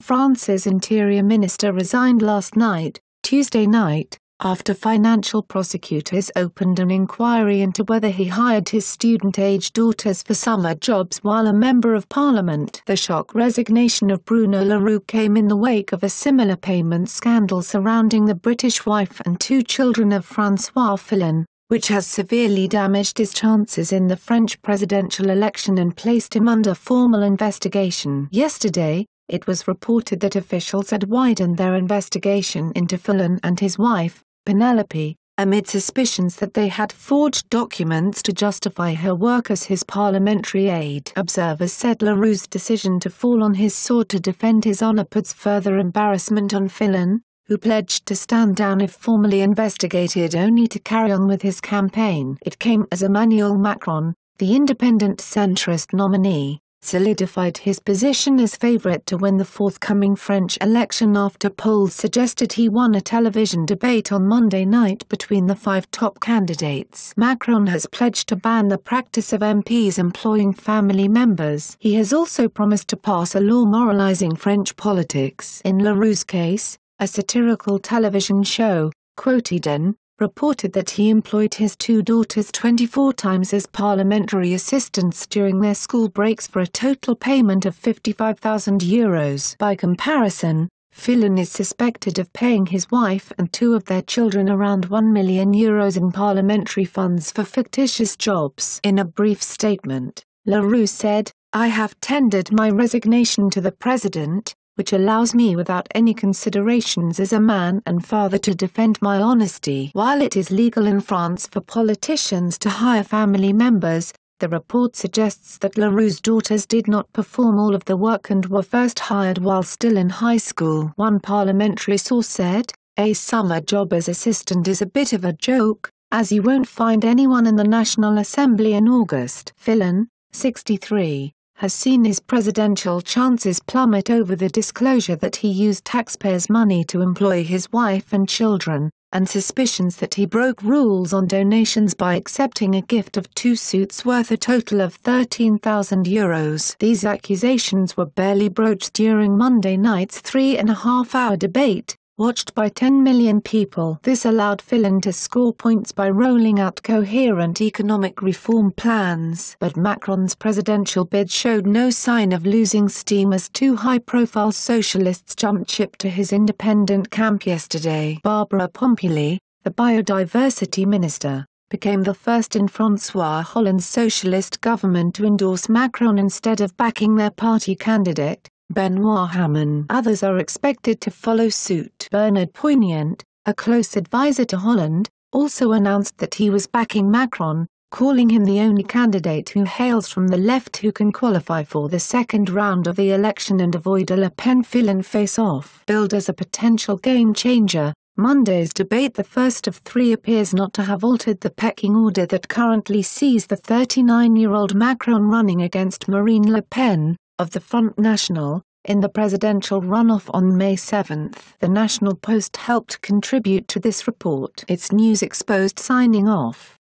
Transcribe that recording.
France's interior minister resigned last night, Tuesday night, after financial prosecutors opened an inquiry into whether he hired his student-age daughters for summer jobs while a member of parliament. The shock resignation of Bruno Le Roux came in the wake of a similar payment scandal surrounding the British wife and two children of François Fillon, which has severely damaged his chances in the French presidential election and placed him under formal investigation. Yesterday, it was reported that officials had widened their investigation into Fillon and his wife, Penelope, amid suspicions that they had forged documents to justify her work as his parliamentary aide. Observers said Le Roux's decision to fall on his sword to defend his honor puts further embarrassment on Fillon, who pledged to stand down if formally investigated only to carry on with his campaign. It came as Emmanuel Macron, the independent centrist nominee, solidified his position as favorite to win the forthcoming French election after polls suggested he won a television debate on Monday night between the five top candidates. Macron has pledged to ban the practice of MPs employing family members. He has also promised to pass a law moralizing French politics. In Le Roux's case, a satirical television show, Quotidien, reported that he employed his two daughters 24 times as parliamentary assistants during their school breaks for a total payment of €55,000. By comparison, Fillon is suspected of paying his wife and two of their children around €1 million in parliamentary funds for fictitious jobs. In a brief statement, Le Roux said, "I have tendered my resignation to the President, which allows me without any considerations as a man and father to defend my honesty." While it is legal in France for politicians to hire family members, the report suggests that Le Roux's daughters did not perform all of the work and were first hired while still in high school. One parliamentary source said, "A summer job as assistant is a bit of a joke, as you won't find anyone in the National Assembly in August." Fillon, 63. Has seen his presidential chances plummet over the disclosure that he used taxpayers' money to employ his wife and children, and suspicions that he broke rules on donations by accepting a gift of two suits worth a total of €13,000. These accusations were barely broached during Monday night's 3.5-hour debate, watched by 10 million people. This allowed Fillon to score points by rolling out coherent economic reform plans. But Macron's presidential bid showed no sign of losing steam as two high-profile socialists jumped ship to his independent camp yesterday. Barbara Pompili, the biodiversity minister, became the first in François Hollande's socialist government to endorse Macron instead of backing their party candidate, Benoît Hamon. Others are expected to follow suit. Bernard Poignant, a close advisor to Hollande, also announced that he was backing Macron, calling him the only candidate who hails from the left who can qualify for the second round of the election and avoid a Le Pen-Fillon face-off. Billed as a potential game-changer, Monday's debate, the first of three, appears not to have altered the pecking order that currently sees the 39-year-old Macron running against Marine Le Pen, of the Front National, in the presidential runoff on May 7. The National Post helped contribute to this report. Its news exposed signing off